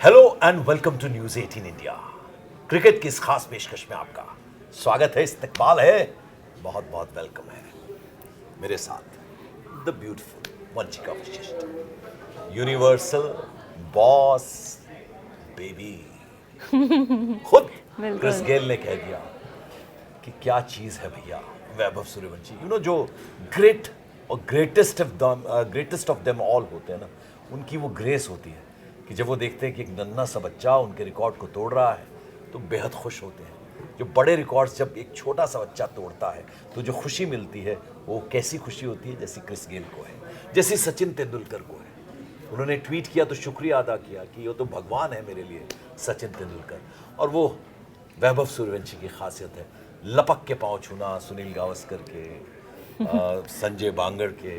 Hello and welcome to news 18 India. Cricket की इस खास पेशकश में आपका स्वागत है, इस्तकबाल है, बहुत बहुत वेलकम है। मेरे साथ the beautiful Vanshika Vashishth, universal boss baby, खुद क्रिस गेल ने कह दिया कि क्या चीज है भैया वैभव सूर्यवंशी। जो ग्रेट और ग्रेटेस्ट ऑफ देम ऑल होते हैं ना, उनकी वो ग्रेस होती है कि जब वो देखते हैं कि एक नन्हा सा बच्चा उनके रिकॉर्ड को तोड़ रहा है तो बेहद खुश होते हैं। जो बड़े रिकॉर्ड्स जब एक छोटा सा बच्चा तोड़ता है तो जो खुशी मिलती है वो कैसी खुशी होती है, जैसी क्रिस गेल को है, जैसी सचिन तेंदुलकर को है। उन्होंने ट्वीट किया तो शुक्रिया अदा किया कि वो तो भगवान है मेरे लिए, सचिन तेंदुलकर। और वो वैभव सूर्यवंशी की खासियत है लपक के पाँव छूना, सुनील गावस्कर के, संजय बांगड़ के,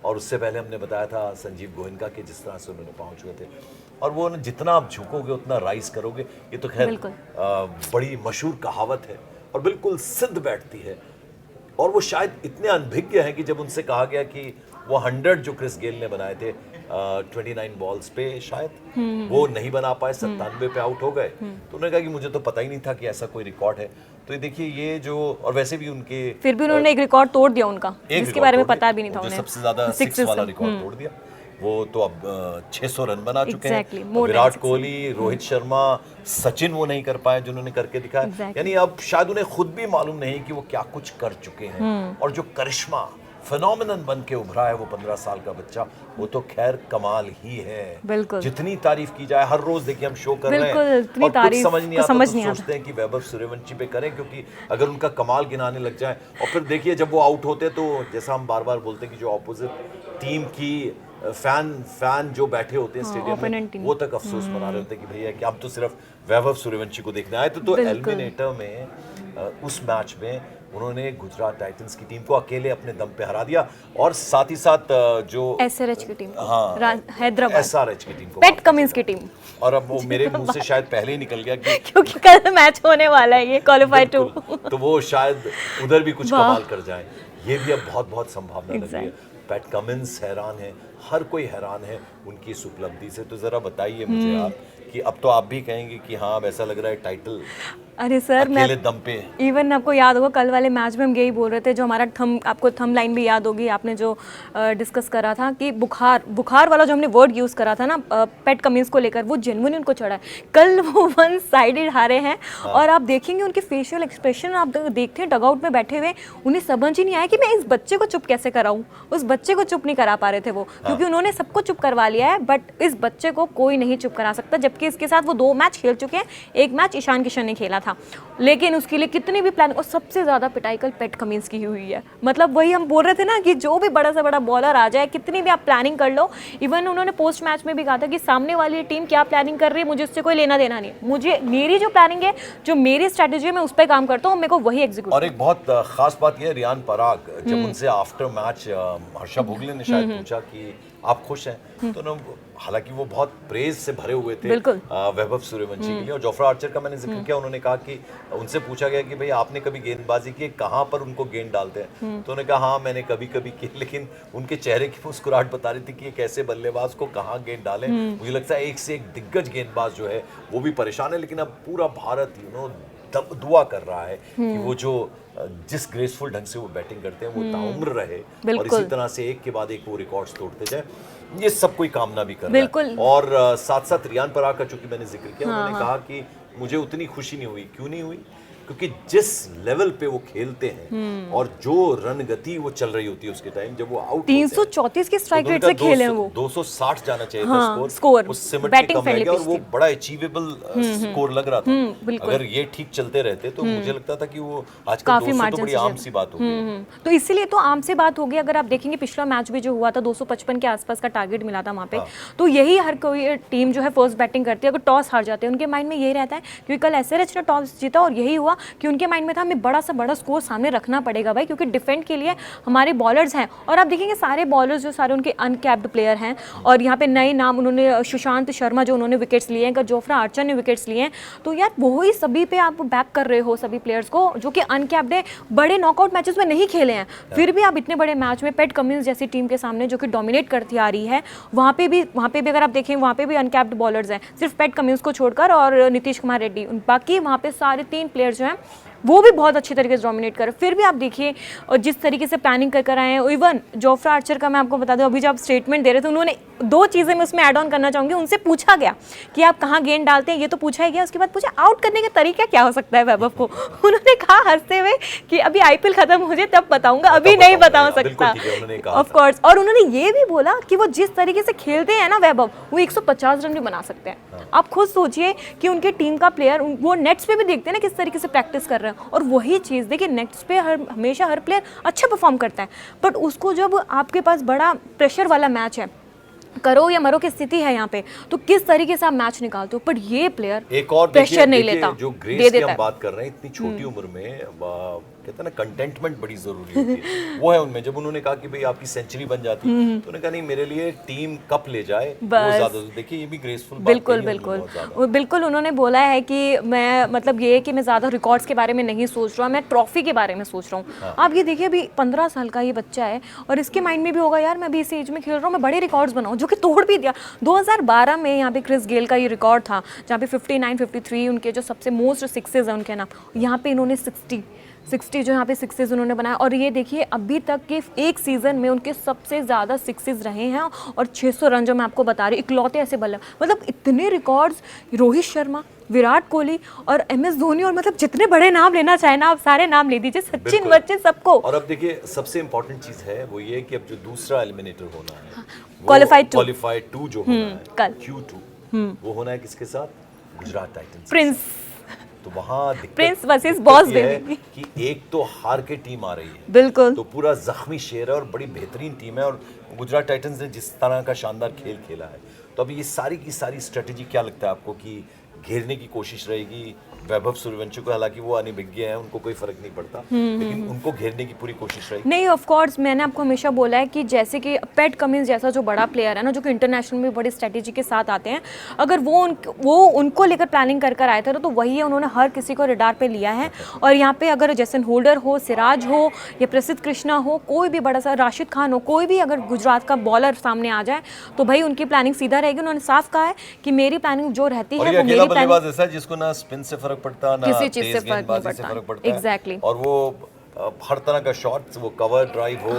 और उससे पहले हमने बताया था संजीव गोयनका के, जिस तरह से उन्होंने पाँव छुए थे। और वो जितना आप झुकोगे उतना राइज करोगे, ये तो खैर बड़ी मशहूर कहावत है और बिल्कुल सिद्ध बैठती है। और वो शायद इतने अनभिज्ञ हैं कि जब उनसे कहा गया कि वो 100 जो क्रिस गेल ने बनाए थे 29 बॉल्स पे शायद वो नहीं बना पाए, 97 पे आउट हो गए, तो उन्होंने कहा कि मुझे तो पता ही नहीं था कि ऐसा कोई रिकॉर्ड है। तो ये देखिए, ये जो, और वैसे भी उनके फिर भी उन्होंने एक रिकॉर्ड तोड़ दिया उनका, जिसके बारे में पता भी नहीं था उन्हें। सबसे ज्यादा 6 वाला रिकॉर्ड तोड़ दिया। वो तो अब 600 रन बना चुके हैं। विराट कोहली, रोहित शर्मा, सचिन वो नहीं कर पाए जिन्होंने करके दिखाया। यानी अब शायद उन्हें खुद भी मालूम नहीं कि वो क्या कुछ कर चुके हैं। और जो करिश्मा फेनोमेनन बन के उभरा है वो 15 साल का बच्चा, वो तो खैर कमाल ही है। जितनी तारीफ की जाए, हर रोज देखिए हम शो कर रहे हैं और कुछ समझ नहीं आता, तो सोचते हैं कि वैभव सूर्यवंशी पे करें, क्योंकि अगर उनका कमाल गिनाने लग जाए और फिर देखिए जब वो आउट होते तो जैसा हम बार बार बोलते हैं कि जो ऑपोजिट टीम की फैन जो बैठे होते हैं स्टेडियम में, वो तक अफसोस मना रहे होते हैं कि भैया कि अब तो सिर्फ वैभव सूर्यवंशी को देखने आए। तो एलिमिनेटर में उस मैच में उन्होंने गुजरात टाइटंस की टीम को अकेले अपने दम पे हरा दिया, और साथ ही साथ जो एसआरएच की टीम, हाँ, हैदराबाद एसआरएच की टीम को, पैट कमिंस की टीम। और अब वो मेरे मुंह से शायद पहले ही निकल गया कि क्योंकि कल मैच होने वाला है, ये क्वालिफाई 2, तो वो शायद उधर भी कुछ कमाल कर जाए। ये भी अब बहुत बहुत संभावना लग रही है। पैट कमिंस हैरान है, हर कोई हैरान है उनकी इस उपलब्धि से। तो जरा बताइए मुझे आप कि अब तो आप भी कहेंगे कि हाँ अब ऐसा लग रहा है टाइटल अरे सर, मैं दम पे। इवन आपको याद होगा कल वाले मैच में हम यही बोल रहे थे, जो हमारा आपको थंब लाइन भी याद होगी, आपने जो डिस्कस करा था कि बुखार वाला जो हमने वर्ड यूज़ करा था ना पैट कमिंस को लेकर, वो जेन्युइन उनको चढ़ा है। कल वो वन साइडेड हारे हैं। और आप देखेंगे उनके फेशियल एक्सप्रेशन, आप देखते हैं डगआउट में बैठे हुए, उन्हें समझ ही नहीं आया कि मैं इस बच्चे को चुप कैसे कराऊं। उस बच्चे को चुप नहीं करा पा रहे थे वो, क्योंकि उन्होंने सबको चुप करवा लिया है, बट इस बच्चे को कोई नहीं चुप करा सकता। जबकि इसके साथ वो 2 मैच खेल चुके हैं, एक मैच ईशान किशन ने खेला था, लेकिन उसके लिए कितनी भी प्लानिंग, और सबसे ज्यादा पिटाई कल पैट कमिंस की हुई है। मतलब वही हम बोल रहे थे ना कि जो भी बड़ा से बड़ा बॉलर आ जाए, कितनी भी आप प्लानिंग कर लो। इवन उन्होंने पोस्ट मैच में भी कहा था कि सामने वाली टीम क्या प्लानिंग कर रही है मुझे उससे कोई लेना देना नहीं, मुझे मेरी जो प्लानिंग है, जो मेरी स्ट्रेटेजी है, मैं उस पर काम करता हूँ, मेरे को वही एग्जीक्यूट। और एक बहुत खास बात यह, रियान पराग जब उनसे आफ्टर मैच हर्षा भोगले ने शायद पूछा कि आप खुश हैं, तो ना, हालांकि वो बहुत प्रेज से भरे हुए थे वैभव सूर्यवंशी के लिए। और जोफ्रा आर्चर का मैंने जिक्र किया, उन्होंने कहा कि उनसे पूछा गया कि भाई आपने कभी गेंदबाजी की, कहाँ पर उनको गेंद डालते हैं, तो उन्होंने कहा हाँ मैंने कभी कभी की, लेकिन उनके चेहरे की मुस्कुराहट बता रही थी कि एक ऐसे बल्लेबाज को कहाँ गेंद डालें। मुझे लगता है एक से एक दिग्गज गेंदबाज जो है वो भी परेशान है, लेकिन अब पूरा भारत दुआ कर रहा है कि वो जो जिस ग्रेसफुल ढंग से वो बैटिंग करते हैं वो ताउम्र रहे, और इसी तरह से एक के बाद एक वो रिकॉर्ड्स तोड़ते जाए। ये सब कोई कामना भी कर रहा है। और साथ साथ रियान पराग का चूंकि मैंने जिक्र किया, उन्होंने कहा कि मुझे उतनी खुशी नहीं हुई। क्यों नहीं हुई? क्योंकि जिस लेवल पे वो खेलते हैं और जो रन गति वो चल रही होती है उसके टाइम जब वो आउट 334 के स्ट्राइक रेट से खेले हैं वो, 260 जाना चाहिए था स्कोर, उस सिमट के कम रह गया, और वो बड़ा अचीवेबल स्कोर लग रहा था। अगर ये ठीक चलते रहते तो मुझे लगता था कि वो आजकल 200 तो बड़ी आम सी बात होगी। तो इसीलिए तो आम सी बात होगी। अगर आप देखेंगे पिछला मैच भी जो हुआ था 255 के आसपास का टारगेट मिला था वहाँ पे, तो यही हर कोई टीम जो है फर्स्ट बैटिंग करती है, अगर टॉस हार जाते हैं उनके माइंड में यही रहता है, क्योंकि कल एसआरएच ने टॉस जीता और यही हुआ हुआ कि उनके माइंड में था हमें बड़ा से बड़ा स्कोर सामने रखना पड़ेगा भाई, क्योंकि डिफेंड के लिए हमारे बॉलर्स हैं। और आप देखेंगे सारे बॉलर्स जो सारे उनके अनकैप्ड प्लेयर हैं, और यहाँ पे नए नाम उन्होंने सुशांत शर्मा जो उन्होंने विकेट्स लिए हैं, जोफ्रा आर्चर ने विकेट्स लिए हैं, तो यार वही सभी पे आप बैक कर रहे हो सभी प्लेयर्स को जो कि अनकैप्ड है, बड़े नॉकआउट मैचेस में नहीं खेले हैं, फिर भी आप इतने बड़े मैच में पैट कमिंस जैसी टीम के सामने जो कि डोमिनेट करती आ रही है, वहाँ पे भी अगर आप देखें वहाँ पे भी अनकैप्ड बॉलर्स हैं, सिर्फ पैट कमिंस को छोड़कर और नीतीश कुमार रेड्डी, बाकी वहाँ पे सारे 3 प्लेयर्स जो हैं वो भी बहुत अच्छी तरीके से डोमिनेट कर रहे। फिर भी आप देखिए और जिस तरीके से प्लानिंग कर आए हैं, इवन जोफ्रा आर्चर का मैं आपको बता दूं, अभी जो आप स्टेटमेंट दे रहे थे, उन्होंने 2 चीज़ें मैं उसमें ऐड ऑन करना चाहूँगी। उनसे पूछा गया कि आप कहाँ गेंद डालते हैं, ये तो पूछा ही गया, उसके बाद पूछा आउट करने का तरीका क्या हो सकता है वैभव को। उन्होंने कहा हंसते हुए कि अभी IPL खत्म हो जाए तब बताऊंगा, अभी नहीं बता सकता ऑफ कोर्स। और उन्होंने ये भी बोला कि वो जिस तरीके से खेलते हैं ना वैभव, वो 150 रन भी बना सकते हैं। आप खुद सोचिए कि उनके टीम का प्लेयर वो नेट्स पे भी देखते हैं ना किस तरीके से प्रैक्टिस कर रहे हैं, और वही चीज़ देखिए नेट्स पे हमेशा हर प्लेयर अच्छा परफॉर्म करता है, बट उसको जब आपके पास बड़ा प्रेशर वाला मैच है, करो या मरो की स्थिति है यहाँ पे, तो किस तरीके से आप मैच निकालते हो, पर ये प्लेयर एक और प्रेशर नहीं लेता, जो ग्रेस की हम बात कर रहे हैं, इतनी छोटी उम्र में कहते हैं ना कंटेंटमेंट बड़ी जरूरी होती है, वो है उनमें। जब उन्होंने कहा कि भाई आपकी सेंचुरी बन जाती, तो उन्होंने कहा नहीं, मेरे लिए टीम कप ले जाए वो ज्यादा। देखिए ये भी ग्रेसफुल बात बिल्कुल उन्होंने बोला है कि मैं मतलब ये है कि मैं ज्यादा रिकॉर्ड्स के बारे में नहीं सोच रहा, मैं ट्रॉफी के बारे में सोच रहा हूँ। आप ये देखिए अभी 15 साल का ये बच्चा है, और इसके माइंड में भी होगा यार मैं भी इस एज में खेल रहा हूँ, मैं बड़े रिकॉर्ड्स बनाऊँ, जो कि तोड़ भी दिया। 2012 में यहाँ पे क्रिस गेल का ये रिकॉर्ड था, जहाँ पे 59-53 उनके जो सबसे मोस्ट सिक्सेज है उनके नाम, यहाँ पे इन्होंने 60 जो यहाँ पे सिक्सेस उन्होंने बनाया। और ये देखिए अभी तक के एक सीजन में उनके सबसे ज़्यादा सिक्सेस रहे हैं, और 600 रन जो मैं आपको बता रही, इकलौते ऐसे बल्ले, मतलब इतने रिकॉर्ड्स, रोहित शर्मा, विराट कोहली और MS धोनी, और मतलब जितने बड़े नाम लेना चाहे ना आप सारे नाम ले दीजिए, सचिन बच्चे सबको। और अब देखिए सबसे इंपॉर्टेंट चीज है वो ये कि अब जो दूसरा एलिमिनेटर होना है, क्वालिफाइड 2 जो होना है कल Q2, वो होना है किसके साथ? Gujarat Titans, Prince. तो वहाँ प्रिंस वर्सेस बॉस बेबी कि एक तो हार के टीम आ रही है, बिल्कुल, तो पूरा जख्मी शेर है और बड़ी बेहतरीन टीम है, और गुजरात टाइटंस ने जिस तरह का शानदार खेल खेला है, तो अभी ये सारी की सारी स्ट्रेटेजी क्या लगता है आपको कि घेरने की कोशिश रहेगी वैभव सूर्यवंशी को? हालांकि वो अनिभिज्ञ हैं, उनको कोई फर्क नहीं पड़ता, लेकिन उनको घेरने की पूरी कोशिश रहेगी। नहीं, ऑफ कोर्स मैंने आपको हमेशा बोला है कि जैसे कि पैट कमिंस जैसा जो बड़ा प्लेयर है ना, जो कि इंटरनेशनल में बड़ी स्ट्रेटेजी के साथ आते हैं, अगर वो उनको लेकर प्लानिंग कर आए थे तो वही है, उन्होंने हर किसी को रडार पे लिया है। और यहाँ पे अगर जैसन होल्डर हो, सिराज हो या प्रसिद्ध कृष्णा हो, कोई भी बड़ा सा राशिद खान हो, कोई भी अगर गुजरात का बॉलर सामने आ जाए तो भाई उनकी प्लानिंग सीधा रहेगी। उन्होंने साफ कहा है कि मेरी प्लानिंग जो रहती है वो मेरी प्लानिंग, ऐसा जिसको ना स्पिन से फर्क पड़ता ना किसी चीज से फर्क नहीं पड़ता। एग्जैक्टली। और वो हर तरह का शॉट, वो कवर ड्राइव हो,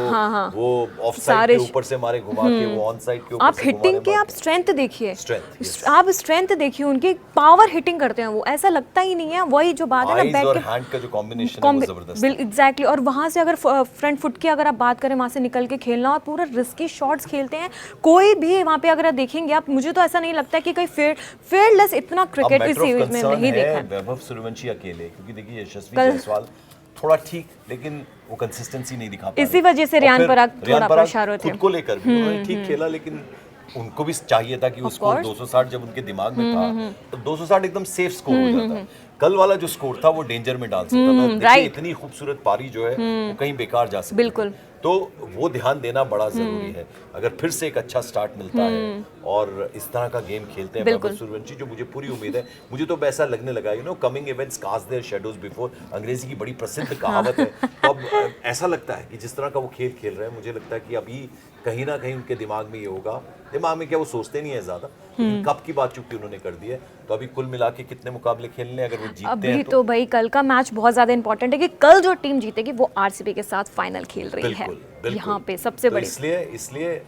वो ऑफ साइड सारे के ऊपर से मारे घुमा के, वो ऑन साइड के ऊपर आप से हिटिंग के आप स्ट्रेंथ देखिए, स्ट्रेंथ आप स्ट्रेंथ देखिए, उनकी पावर हिटिंग करते हैं, वो ऐसा लगता ही नहीं है। वही जो बात है ना, बैक और हैंड का जो कॉम्बिनेशन है वो जबरदस्त है। एग्जैक्टली। और वहां से अगर फ्रंट फुट की अगर आप बात करें, वहां से निकल के खेलना, और पूरा रिस्की शॉट्स खेलते हैं। कोई भी वहां पे अगर आप देखेंगे आप, मुझे तो ऐसा नहीं लगता कि कोई फेयरलेस इतना क्रिकेट इस सीरीज में नहीं देखा है। वैभव सूर्यवंशी अकेले, क्योंकि देखिए यशस्वी जायसवाल थोड़ा ठीक, लेकिन वो कंसिस्टेंसी नहीं दिखा पा रहे। इसी वजह से रियान पराग थोड़ा परेशान होते हैं। खुद को लेकर भी उन्होंने ठीक खेला, लेकिन उनको भी चाहिए था कि वो स्कोर 260 जब उनके दिमाग में था, तो 260 एकदम सेफ स्कोर हो जाता। कल वाला जो स्कोर था वो डेंजर में डाल सकता था। देखिए इतनी खूबसूरत पारी जो है वो कहीं बेकार जा सकती है, बिल्कुल। तो वो ध्यान देना बड़ा जरूरी है। अगर फिर से एक अच्छा स्टार्ट मिलता है और इस तरह का गेम खेलते हैं वैभव सूर्यवंशी, जो मुझे पूरी उम्मीद है, मुझे तो ऐसा लगने लगा, you know, coming events cast their shadows before, अंग्रेजी की बड़ी प्रसिद्ध कहावत है। तो अब ऐसा लगता है कि जिस तरह का वो खेल खेल रहे हैं, मुझे लगता है कि अभी कहीं ना कहीं उनके दिमाग में ये होगा, दिमाग में क्या, वो सोचते नहीं है ज्यादा, कप की बात चूंकि उन्होंने कर दी है, तो अभी कुल मिला के कितने मुकाबले खेलने, अगर वो जीतते अभी हैं तो भाई कल का मैच बहुत ज्यादा इंपॉर्टेंट है कि कल जो टीम जीतेगी वो RCB के साथ फाइनल खेल रही है यहाँ पे सबसे बड़ी। इसलिए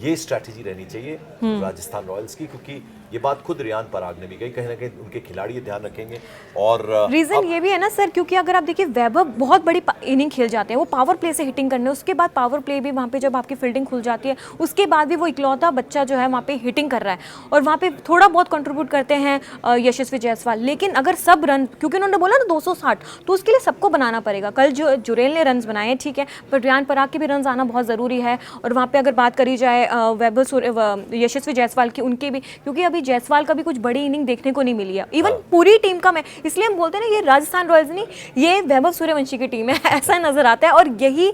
ये स्ट्रैटेजी रहनी चाहिए राजस्थान रॉयल्स की, क्योंकि ये बात खुद रियान पराग ने भी कही, कहीं ना कहीं उनके खिलाड़ी ये ध्यान रखेंगे। और रीजन ये भी है ना सर, क्योंकि अगर आप देखिए वैभव बहुत बड़ी इनिंग खेल जाते हैं, वो पावर प्ले से हिटिंग करने, उसके बाद पावर प्ले भी वहाँ पे जब आपकी फील्डिंग खुल जाती है, उसके बाद भी वो इकलौता बच्चा जो है वहाँ पे हिटिंग कर रहा है, और वहाँ पे थोड़ा बहुत कंट्रीब्यूट करते हैं यशस्वी जायसवाल। लेकिन अगर सब रन, क्योंकि उन्होंने बोला ना 260, तो उसके लिए सबको बनाना पड़ेगा। कल जो जुरेल ने रन बनाए ठीक है, पर रियान पराग के भी रन आना बहुत ज़रूरी है। और वहाँ पर अगर बात करी जाए यशस्वी जायसवाल की, उनके भी, क्योंकि अभी जायसवाल का भी कुछ बड़ी इनिंग देखने को नहीं मिली है, इवन पूरी टीम का। मैं इसलिए हम बोलते हैं ना ये राजस्थान रॉयल्स नहीं, ये वैभव सूर्यवंशी की टीम है ऐसा नजर आता है। और यही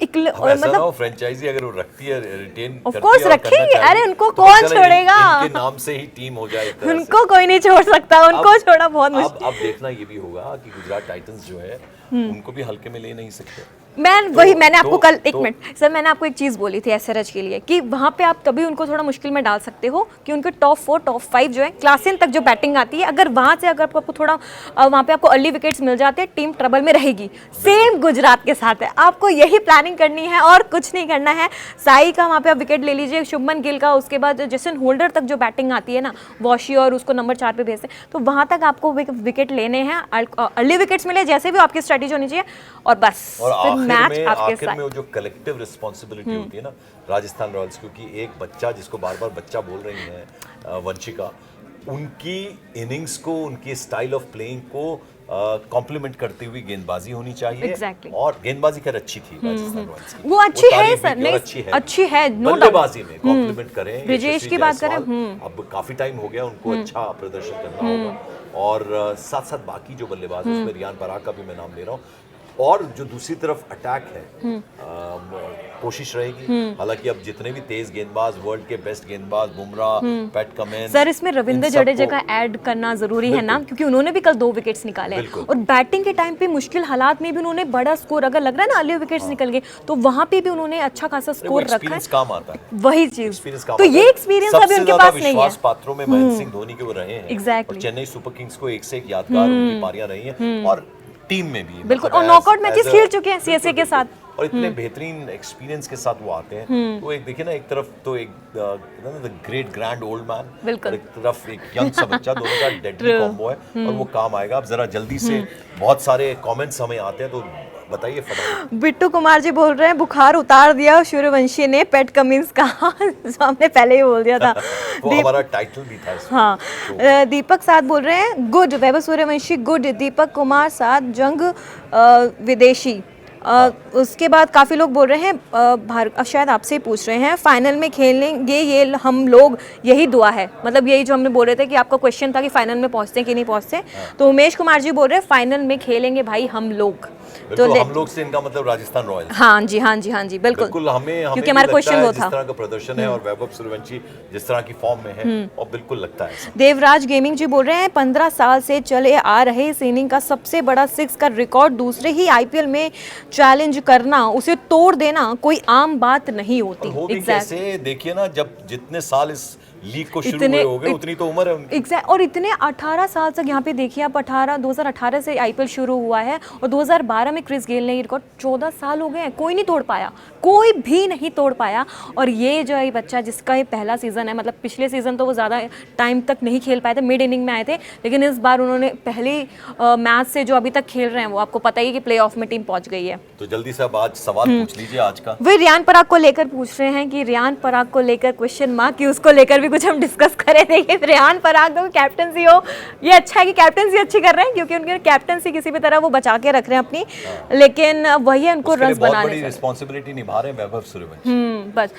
मतलब फ्रेंचाइजी अगर वो रखती है रिटेन ऑफ कोर्स रखेंगे, अरे उनको कौन छोड़ेगा, इनके नाम से ही टीम हो जाए, उनको कोई नहीं छोड़ सकता, उनको छोड़ा बहुत मुश्किल। अब देखना ये भी होगा कि गुजरात टाइटंस जो है उनको भी हल्के में ले नहीं सकते। मैंने आपको कल एक मिनट सर, मैंने आपको एक चीज़ बोली थी एसआरएच के लिए कि वहाँ पे आप तभी उनको थोड़ा मुश्किल में डाल सकते हो कि उनके टॉप 4 टॉप 5 जो है क्लास 10 तक जो बैटिंग आती है, अगर वहाँ से अगर आपको थोड़ा वहाँ पे आपको अर्ली विकेट्स मिल जाते हैं, टीम ट्रबल में रहेगी। सेम गुजरात के साथ है, आपको यही प्लानिंग करनी है और कुछ नहीं करना है। साई का वहाँ पे आप विकेट ले लीजिए, शुभमन गिल का, उसके बाद जेसन होल्डर तक जो बैटिंग आती है ना, वॉशी और उसको नंबर 4 पे भेजते हैं, तो वहाँ तक आपको विकेट लेने हैं, अर्ली विकेट्स मिले जैसे भी आपकी स्ट्रेटेजी होनी चाहिए, और बस फिर मैच आपके में वो जो कलेक्टिव रिस्पॉन्सिबिलिटी होती है ना राजस्थान रॉयल्स, क्योंकि एक बच्चा जिसको बार बार बच्चा बोल रही हैं वंशिका, उनकी इनिंग्स को, उनकी स्टाइल ऑफ प्लेइंग को कॉम्प्लीमेंट करती हुई गेंदबाजी होनी चाहिए। Exactly. और गेंदबाजी खैर अच्छी थी राजस्थान रॉयल्स की, वो अच्छी है सर, नहीं अच्छी है, नो डाउट। बल्लेबाजी में कॉम्प्लीमेंट करें, ब्रिजेश की बात करें, अब काफी टाइम हो गया उनको अच्छा प्रदर्शन करना होगा, और साथ साथ बाकी जो बल्लेबाज उसमें रियान पराग का भी मैं नाम ले रहा हूँ, और जो दूसरी तरफ अटैक है कोशिश रहेगी। हालांकि अब जितने भी तेज गेंदबाज, वर्ल्ड के बेस्ट गेंदबाज बुमराह, पैट कमिंस, सर इसमें रविंद्र जडेजा का ऐड करना जरूरी है ना, क्योंकि उन्होंने भी कल 2 विकेट्स निकाले, और बैटिंग के टाइम पे मुश्किल हालात में भी उन्होंने बड़ा स्कोर, अगर लग रहा है ना अर्ली विकेट्स निकल गए, तो वहां पे भी उन्होंने अच्छा खासा स्कोर रखा है। काम आता है वही चीज, तो ये एक्सपीरियंस अभी उनके पास नहीं है। पात्रों में महेंद्र सिंह धोनी के वो रहे हैं, एग्जैक्टली, और चेन्नई सुपर किंग्स को एक से एक यादगार उनकी पारियां रही हैं, और टीम में भी बिल्कुल, और नॉकआउट मैचेस खेल चुके हैं सीएसके के साथ, और इतने बेहतरीन एक्सपीरियंस के साथ वो आते हैं। तो एक देखिए ना, एक तरफ तो एक the great grand old man, और एक तरफ एक यंग सा बच्चा, दोनों का डेडली कॉम्बो है, और वो काम आएगा। अब जरा जल्दी से बहुत सारे कमेंट्स हमें आते हैं, तो बताइए फटाफट। बिट्टू कुमार जी बोल रहे हैं बुखार उतार दिया सूर्यवंशी ने, पैट कमिंस का जो हमने पहले ही बोल दिया था वो हमारा टाइटल भी था इसमें। हाँ, दीपक साथ बोल रहे हैं गुड, वैभव सूर्यवंशी गुड, दीपक कुमार साथ जंग विदेशी। उसके बाद काफ़ी लोग बोल रहे हैं शायद आपसे ही पूछ रहे हैं, फाइनल में खेलेंगे ये हम लोग, यही दुआ है। मतलब यही जो हमने बोल रहे थे कि आपका क्वेश्चन था कि फाइनल में पहुंचते हैं कि नहीं पहुंचते, तो उमेश कुमार जी बोल रहे हैं फाइनल में खेलेंगे भाई हम लोग। तो हम लोग से इनका मतलब राजस्थान रॉयल्स। हाँ जी, हाँ जी, हाँ जी, बिल्कुल हमें क्योंकि हमारा क्वेश्चन वो था, जिस तरह का प्रदर्शन है और वैभव सूर्यवंशी जिस तरह की फॉर्म में है, और बिल्कुल लगता है। देवराज गेमिंग जी बोल रहे हैं 15 साल से चले आ रहे इस इनिंग का सबसे बड़ा 6 का रिकॉर्ड दूसरे ही आईपीएल में चैलेंज करना, उसे तोड़ देना कोई आम बात नहीं होती। कैसे देखिए ना, जब जितने साल इस लीग को शुरू हुए हो गए, उतनी तो उम्र है उनकी। एग्जैक्ट, और इतने 18 साल तक यहाँ पे देखिए आप, 2018 से आईपीएल शुरू हुआ है, और 2012 में क्रिस गेल ने ये रिकॉर्ड, 14 साल हो गए हैं, कोई नहीं तोड़ पाया, कोई भी नहीं तोड़ पाया। और ये जो है बच्चा जिसका ये पहला सीजन है, मतलब पिछले सीजन तो वो ज़्यादा टाइम तक नहीं खेल पाए थे, मिड इनिंग में आए थे, लेकिन इस बार उन्होंने पहले मैच से जो अभी तक खेल रहे हैं, वो आपको पता ही कि प्ले ऑफ में टीम पहुंच गई है। तो जल्दी से अब आज सवाल पूछ लीजिए आज का। वे रियान पराग को लेकर पूछ रहे हैं कि रियान पराग को लेकर क्वेश्चन मार्क, कि उसको लेकर भी कुछ हम डिस्कस करें। देखिए रियान पराग तो कैप्टनसी हो, ये अच्छा है कि कैप्टनसी अच्छी कर रहे हैं, क्योंकि उनकी कैप्टनसी किसी भी तरह वो बचा के रख रहे हैं अपनी, लेकिन वही है उनको रन बनाने की रिस्पांसिबिलिटी निभा रहे हैं वैभव सूर्यवंशी। बस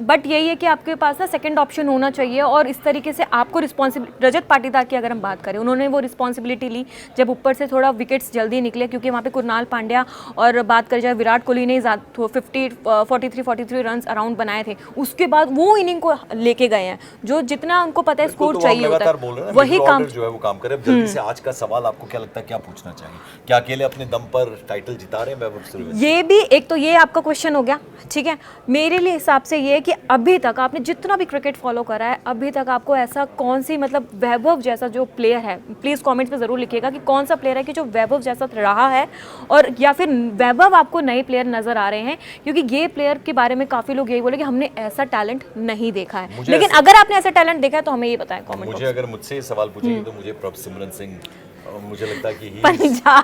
बट यही है कि आपके पास ना सेकंड ऑप्शन होना चाहिए, और इस तरीके से आपको रिस्पॉन्सिबिलिटी, रजत पाटीदार की अगर हम बात करें, उन्होंने वो रिस्पॉन्सिबिलिटी ली जब ऊपर से थोड़ा विकेट्स जल्दी निकले, क्योंकि वहाँ पे कुणाल पांड्या और बात करें जाए विराट कोहली ने 43 रन अराउंड बनाए थे, उसके बाद वो इनिंग को लेके गए हैं, जो जितना उनको पता है स्कोर चाहिए होता है, वही काम जो है वो काम करे। अब जल्दी से आज का सवाल आपको क्या लगता है, क्या पूछना चाहिए? क्या अकेले अपने दम पर टाइटल जिता रहे हैं वैभव सूर्यवंशी? ये भी एक तो ये आपका क्वेश्चन हो गया, ठीक है। मेरे लिए हिसाब से ये है कि अभी तक आपने जितना भी क्रिकेट फॉलो करा है, अभी तक आपको ऐसा कौन सी, मतलब वैभव जैसा जो प्लेयर है, प्लीज कमेंट्स में जरूर लिखिएगा कि कौन सा प्लेयर है कि जो वैभव जैसा रहा है, और या फिर वैभव आपको नए प्लेयर नजर आ रहे हैं, क्योंकि ये प्लेयर के बारे में काफी लोग यही बोले कि हमने ऐसा टैलेंट नहीं देखा है, लेकिन अगर आपने ऐसा टैलेंट देखा है तो हमें ये बताएं कमेंट। मुझे अगर मुझसे ये सवाल पूछेंगे तो मुझे प्रभसिमरन सिंह, मुझे लगता है कि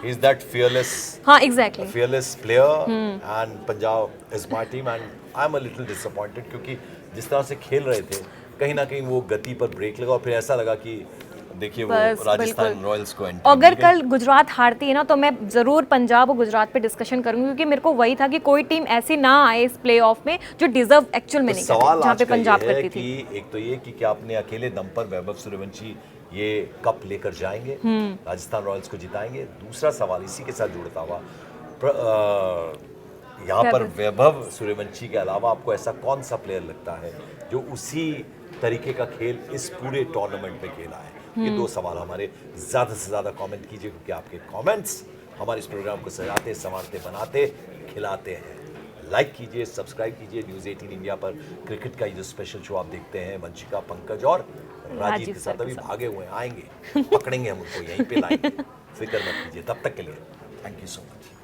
he is that fearless, हाँ exactly, fearless player, and Punjab is my team, and I'm a little disappointed, क्योंकि जिस तरह से खेल रहे थे, कहीं ना कहीं वो गति पर ब्रेक लगा, और फिर ऐसा लगा कि देखिए वो बस, राजस्थान बिल्कुल। रॉयल्स को एंट्री अगर मिल गई। कल गुजरात हारती है ना तो मैं ज़रूर पंजाब और गुजरात पे डिस्कशन करूंगी, क्योंकि मेरे को वही था कि कोई टीम ऐसी ना आए इस प्ले ऑफ में जो डिजर्व एक्चुअल में तो नहीं सवाल करती, जहाँ आज पे का ये पंजाब है करती कि थी। एक तो ये कि क्या अपने अकेले दम पर वैभव सूर्यवंशी ये कप लेकर जाएंगे, राजस्थान रॉयल्स को जिताएंगे। दूसरा सवाल इसी के साथ जुड़ता हुआ, यहाँ पर वैभव सूर्यवंशी के अलावा आपको ऐसा कौन सा प्लेयर लगता है जो उसी तरीके का खेल इस पूरे टूर्नामेंट में खेला है? ये दो सवाल हमारे ज़्यादा से ज़्यादा कमेंट कीजिए, क्योंकि आपके कमेंट्स हमारे इस प्रोग्राम को सजाते, संवारते, बनाते, खिलाते हैं। लाइक कीजिए, सब्सक्राइब कीजिए। न्यूज़ 18 इंडिया पर क्रिकेट का ये जो स्पेशल शो आप देखते हैं, वंशिका, पंकज और राजीव के साथ अभी भागे हुए हैं, आएंगे, पकड़ेंगे हम उनको, यहीं पे लाएंगे, फिक्र मत कीजिए। तब तक के लिए थैंक यू सो मच।